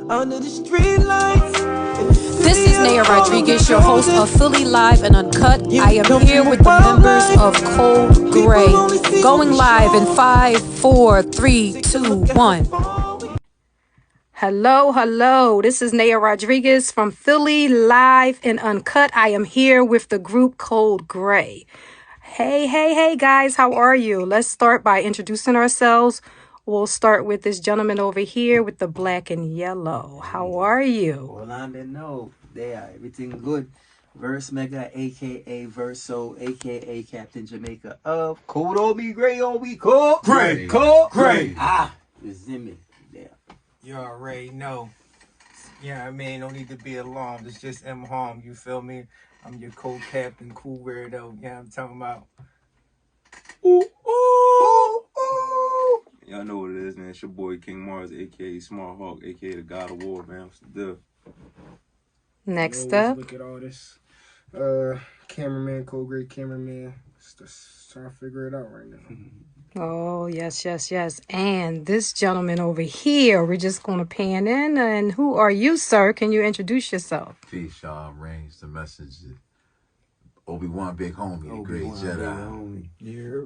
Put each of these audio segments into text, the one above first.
under the street lights. This is Naya Rodriguez, your host of Philly Live and Uncut. I am here with the members of CodeGrey, going live in 5, 4, 3, 2, 1. Hello, hello. This is Naya Rodriguez from Philly Live and Uncut. I am here with the group CodeGrey. Hey, guys. How are you? Let's start by introducing ourselves. We'll start with this gentleman over here with the black and yellow. How are you? Orlando, no. There, everything good. Verse Mega, aka Verso, aka Captain Jamaica of Code Gray, Gray. It's Zimmy. There. You already know. Yeah, I mean, don't need to be alarmed. It's just M Harm, you feel me? I'm your co-captain, cool weirdo. Yeah, I'm talking about. Ooh. Y'all know what it is, man. It's your boy King Mars, aka Smart Hawk, aka the God of War, man. What's the deal? Next up. Look at all this. Cameraman, CodeGrey cameraman. Just trying to figure it out right now. Oh, yes. And this gentleman over here, we're just going to pan in. And who are you, sir? Can you introduce yourself? Peace, y'all. Range the message. Obi-Wan, big homie, the great Jedi. Yeah.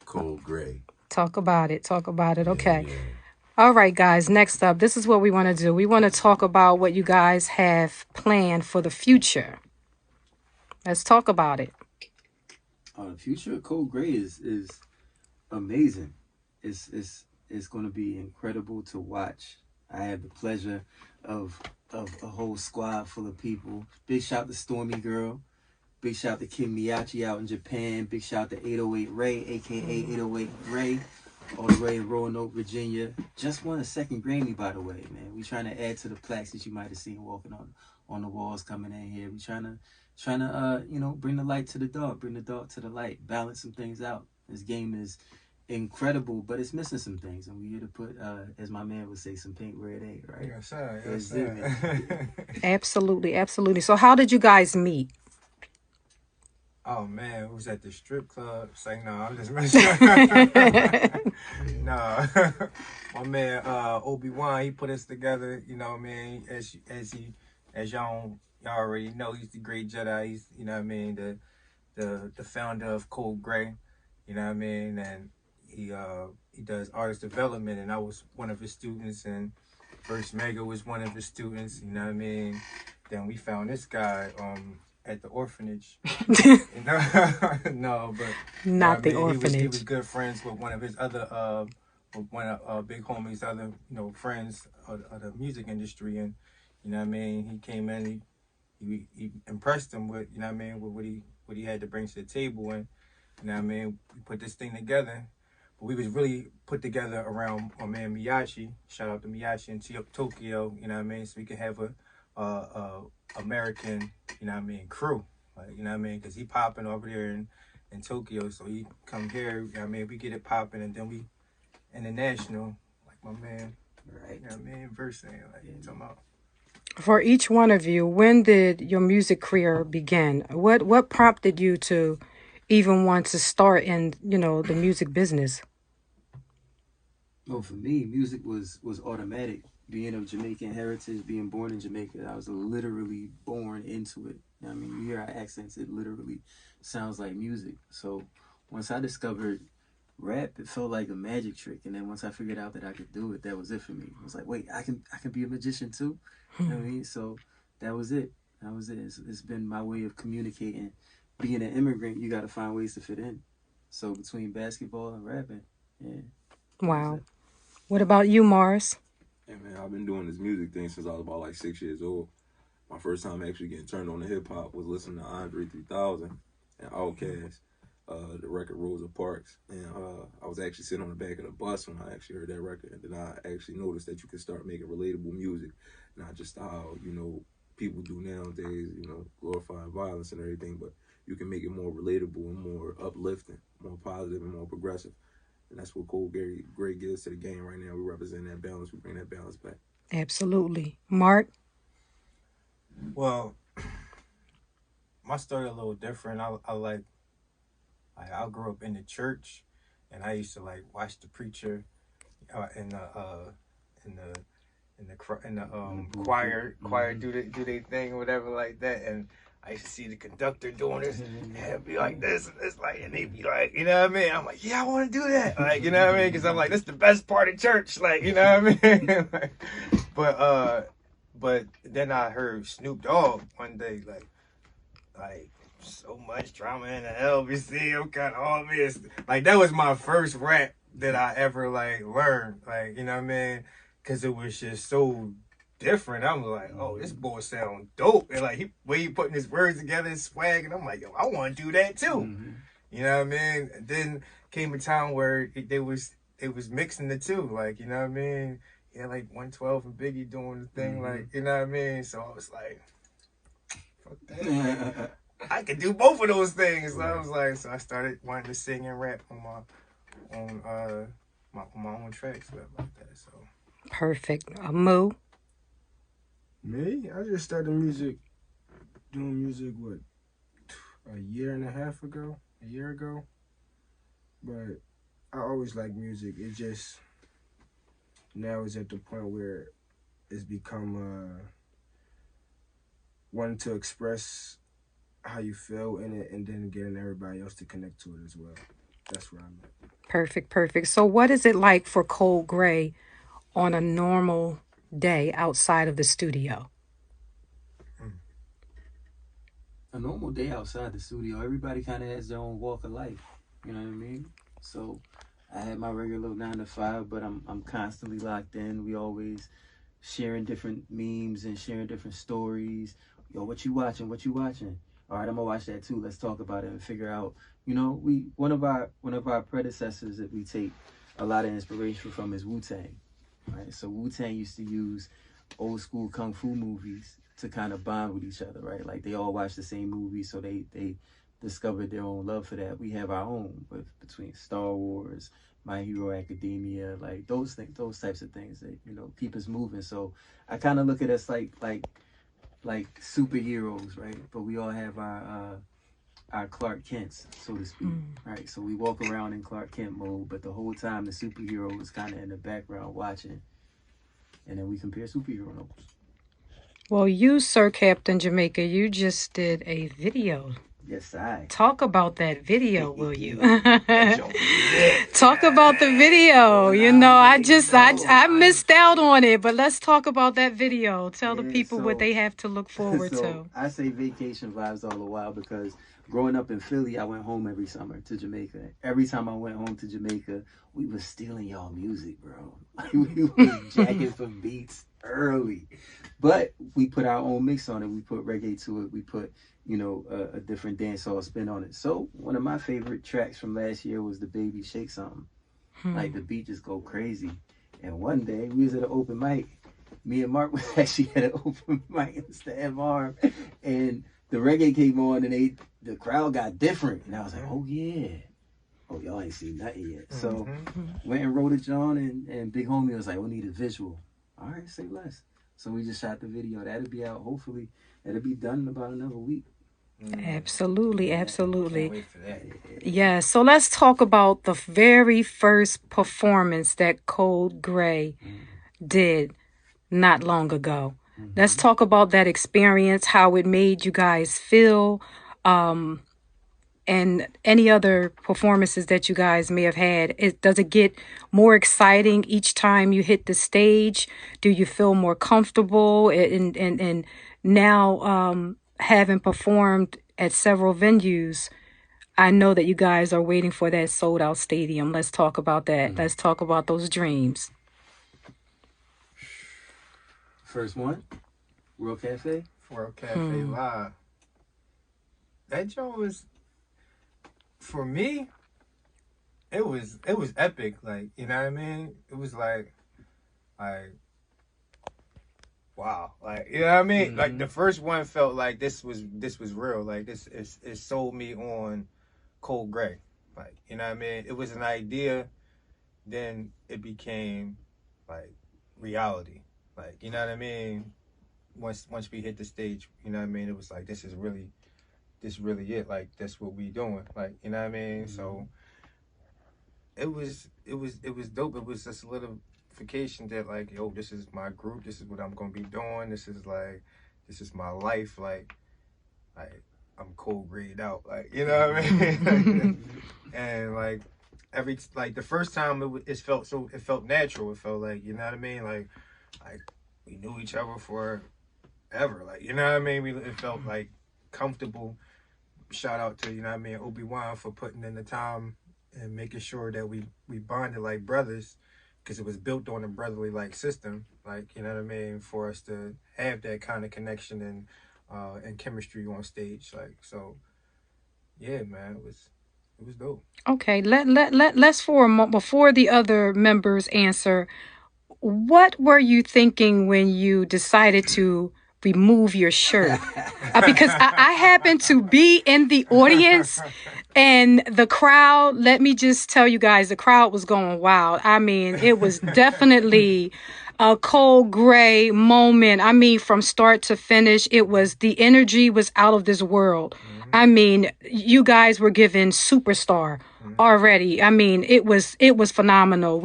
CodeGrey. Talk about it. Okay. Yeah. All right, guys. Next up, this is what we want to do. We want to talk about what you guys have planned for the future. Let's talk about it. The future of Code Gray is amazing. It's going to be incredible to watch. I have the pleasure of a whole squad full of people. Big shout to Stormy Girl. Big shout to Kim Miyachi out in Japan. Big shout to 808 Ray, aka 808 Ray, all the way in Roanoke, Virginia. Just won a second Grammy, by the way, man. We trying to add to the plaques that you might have seen walking on the walls coming in here. We trying to bring the light to the dark, bring the dark to the light, balance some things out. This game is incredible, but it's missing some things, and we're here to put, as my man would say, some paint where it ain't, right? Yes, sir. Absolutely. So how did you guys meet? Oh, man, it was at the strip club. It's like, no, I'm just messing. No. My man, Obi-Wan, he put us together, you know what I mean, as y'all already know, he's the great Jedi. He's, you know what I mean, the founder of CodeGrey, you know what I mean, and he does artist development, and I was one of his students, and First Mega was one of his students, you know what I mean. Then we found this guy at the orphanage. No, but not the orphanage. He was good friends with one of his other one of Big Homie's other friends of the music industry, and you know what I mean. He came in, he impressed him with with what he had to bring to the table, and you know what I mean. We put this thing together, but we was really put together around my man Miyachi. Shout out to Miyachi in Tokyo, you know what I mean. So we could have a American, you know what I mean, crew, like, you know what I mean, because he popping over there in Tokyo, so he come here, you know what I mean, we get it popping, and then we international, like my man, right? You know what I mean, verse saying, like, you talking about. For each one of you, when did your music career begin? What prompted you to even want to start in, the music business? Well, for me, music was automatic. Being of Jamaican heritage, being born in Jamaica, I was literally born into it. You know what I mean, you hear our accents, it literally sounds like music. So once I discovered rap, it felt like a magic trick. And then once I figured out that I could do it, that was it for me. I was like, wait, I can be a magician too. You know what I mean? So that was it. It's been my way of communicating. Being an immigrant, you got to find ways to fit in. So between basketball and rapping, yeah. Wow. What about you, Mars? Yeah, man, I've been doing this music thing since I was about like 6 years old. My first time actually getting turned on to hip hop was listening to Andre 3000 and Outkast, the record Rosa Parks. And I was actually sitting on the back of the bus when I actually heard that record. And then I actually noticed that you can start making relatable music, not just how, people do nowadays, glorifying violence and everything, but you can make it more relatable and more uplifting, more positive and more progressive. And that's what CodeGrey gives to the game right now. We represent that balance. We bring that balance back. Absolutely. Mark? Well, my story a little different. I grew up in the church, and I used to watch the preacher in the choir do they thing or whatever like that, and I used to see the conductor doing this, and it'd be like this, and it's like, and they'd be like, you know what I mean? I'm like, yeah, I want to do that, like, you know what I mean? Because I'm like, this is the best part of church, like, you know what I mean? Like, but then I heard Snoop Dogg one day, like so much drama in the LBC, I'm kind of obvious. Like, that was my first rap that I ever like learned, like, you know what I mean? Because it was just so different. I'm like, oh, this boy sound dope, and like way he putting his words together, his swag, and I'm like, yo, I want to do that too. You know what I mean? And then came a time where they was mixing the two, like, you know what I mean? Yeah, like 112 and Biggie doing the thing, like, you know what I mean? So I was like, fuck that. I could do both of those things. So I was like, so I started wanting to sing and rap on my own tracks, stuff like that. So Perfect. Moo. Me? I just started doing music, what, a year ago? But I always liked music. It just, now is at the point where it's become wanting to express how you feel in it, and then getting everybody else to connect to it as well. That's where I'm at. Perfect. So what is it like for CodeGrey on a normal day outside of the studio? A normal day outside the studio, everybody kind of has their own walk of life. You know what I mean? So I had my regular 9 to 5, but I'm constantly locked in. We always sharing different memes and sharing different stories. Yo, what you watching? All right, I'm gonna watch that too. Let's talk about it and figure out. You know, one of our predecessors that we take a lot of inspiration from is Wu-Tang. Right? So Wu-Tang used to use old school kung fu movies to kind of bond with each other, right? Like they all watched the same movie, so they discovered their own love for that. We have our own between Star Wars, My Hero Academia, like those types of things that, you know, keep us moving. So I kind of look at us like superheroes, right? But we all have our Clark Kents, so to speak, right? So we walk around in Clark Kent mode, but the whole time the superhero is kind of in the background watching, and then we compare superhero notes. Well, you, Sir Captain Jamaica, you just did a video. Yes, I. Talk about that video, will you? Talk about the video. You know, I missed out on it, but let's talk about that video. Tell the people what they have to look forward to. I say vacation vibes all the while because growing up in Philly, I went home every summer to Jamaica. Every time I went home to Jamaica, we was stealing y'all music, bro. Like, we was jacking for beats early. But we put our own mix on it. We put reggae to it. We put, you know, a different dancehall spin on it. So one of my favorite tracks from last year was the Baby Shake Something. Like the beat just go crazy. And one day we was at an open mic. Me and Mark was actually at an open mic in Staff Arm, and the reggae came on, and the crowd got different. And I was like, oh yeah. Oh, y'all ain't seen nothing yet. So went and wrote it, John, and Big Homie was like, we need a visual. All right, say less. So we just shot the video. That'll be out, hopefully. It'll be done in about another week. Absolutely. can't wait for that. Yeah, so let's talk about the very first performance that CodeGrey did not long ago. Let's talk about that experience, how it made you guys feel, and any other performances that you guys may have had. Does it get more exciting each time you hit the stage? Do you feel more comfortable? And now, having performed at several venues, I know that you guys are waiting for that sold out stadium. Let's talk about that. Let's talk about those dreams. First one, World Cafe Live. That joint was, for me, it was epic. Like, you know what I mean? It was like wow. Like, you know what I mean? Like the first one felt like this was real. Like it sold me on CodeGrey. Like, you know what I mean? It was an idea, then it became like reality. Like, you know what I mean? Once we hit the stage, you know what I mean? It was like, this really it. Like, that's what we doing. Like, you know what I mean? So it was dope. It was just a little solidification that like, yo, this is my group. This is what I'm gonna be doing. This is my life. Like I'm cold grayed out. Like, you know what I mean? And like the first time it felt natural. It felt like, you know what I mean? Like we knew each other forever. Like, you know what I mean? It felt like comfortable. Shout out to, you know what I mean, Obi-Wan for putting in the time and making sure that we bonded like brothers, because it was built on a brotherly like system. Like, you know what I mean? For us to have that kind of connection and chemistry on stage. Like, so yeah, man, it was dope. Okay, let's for a moment, before the other members answer, what were you thinking when you decided to remove your shirt? Because I happened to be in the audience, and the crowd, let me just tell you guys, the crowd was going wild. I mean, it was definitely a CodeGrey moment. I mean, from start to finish, the energy was out of this world. I mean, you guys were given superstar already. I mean, it was phenomenal.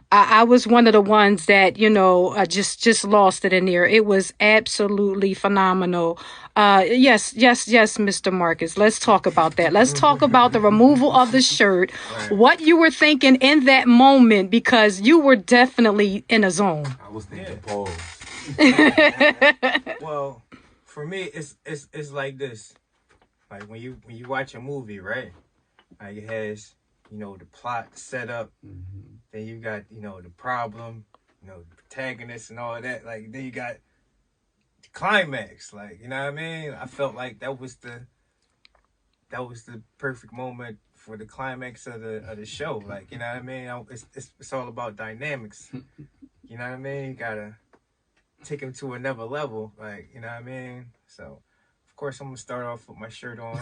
I was one of the ones that, just lost it in there. It was absolutely phenomenal. Yes, Mr. Marcus. Let's talk about that. Let's talk about the removal of the shirt, what you were thinking in that moment, because you were definitely in a zone. I was thinking pause. Well, for me, it's like this. Like when you watch a movie, right? Like it has, the plot set up. Mm-hmm. Then you got, the problem, the protagonist and all of that. Like then you got the climax. Like, you know what I mean? I felt like that was the perfect moment for the climax of the show. Like, you know what I mean? It's all about dynamics. You know what I mean? You gotta take him to another level. Like, you know what I mean? So, of course, I'm gonna start off with my shirt on.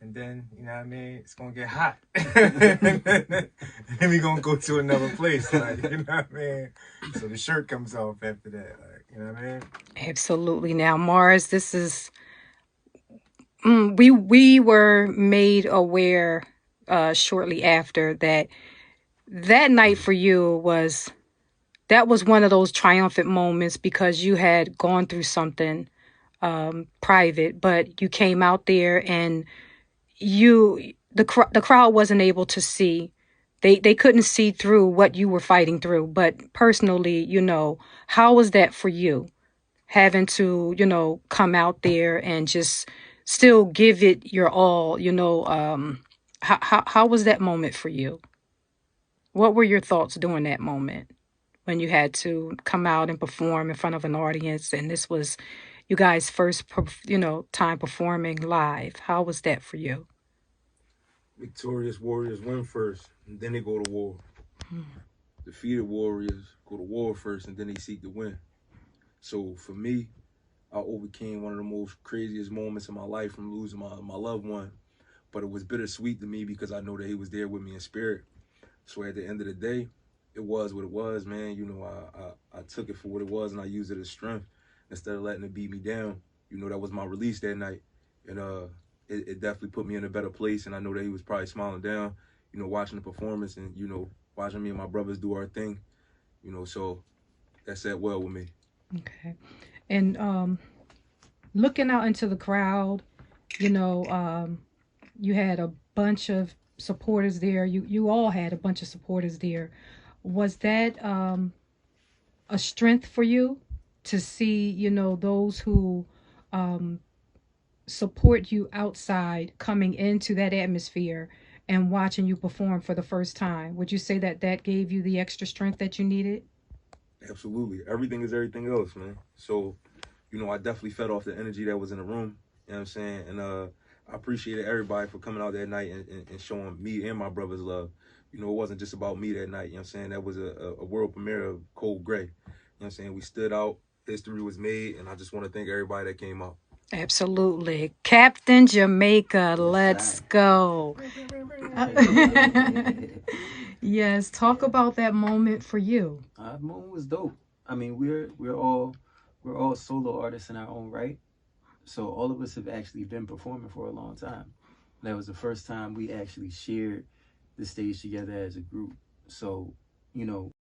And then, you know what I mean, it's going to get hot. And then we're going to go to another place. Like, you know what I mean? So the shirt comes off after that. Like, you know what I mean? Absolutely. Now, Mars, this is... we were made aware shortly after that night for you was one of those triumphant moments, because you had gone through something private, but you came out there and the crowd wasn't able to see. They couldn't see through what you were fighting through. But personally, how was that for you, having to, come out there and just still give it your all? How was that moment for you? What were your thoughts during that moment when you had to come out and perform in front of an audience, and this was you guys' first, time performing live? How was that for you? Victorious warriors win first, and then they go to war. Defeated warriors go to war first, and then they seek to win. So for me, I overcame one of the most craziest moments in my life from losing my loved one. But it was bittersweet to me because I know that he was there with me in spirit. So at the end of the day, it was what it was, man. I took it for what it was, and I used it as strength instead of letting it beat me down. That was my release that night. And it definitely put me in a better place, and I know that he was probably smiling down, watching the performance and, watching me and my brothers do our thing, so that sat well with me. Okay. And looking out into the crowd, you had a bunch of supporters there. You all had a bunch of supporters there. Was that a strength for you to see, those who support you outside coming into that atmosphere and watching you perform for the first time? Would you say that gave you the extra strength that you needed? Absolutely. Everything is everything else, man. So, I definitely fed off the energy that was in the room. You know what I'm saying? And I appreciated everybody for coming out that night and showing me and my brothers love. It wasn't just about me that night. You know what I'm saying? That was a world premiere of CodeGrey. You know what I'm saying? We stood out. History was made. And I just want to thank everybody that came out. Absolutely. Captain Jamaica, let's go. Yes, talk about that moment for you. That moment was dope. I mean, we're all solo artists in our own right. So all of us have actually been performing for a long time. That was the first time we actually shared the stage together as a group. So you know,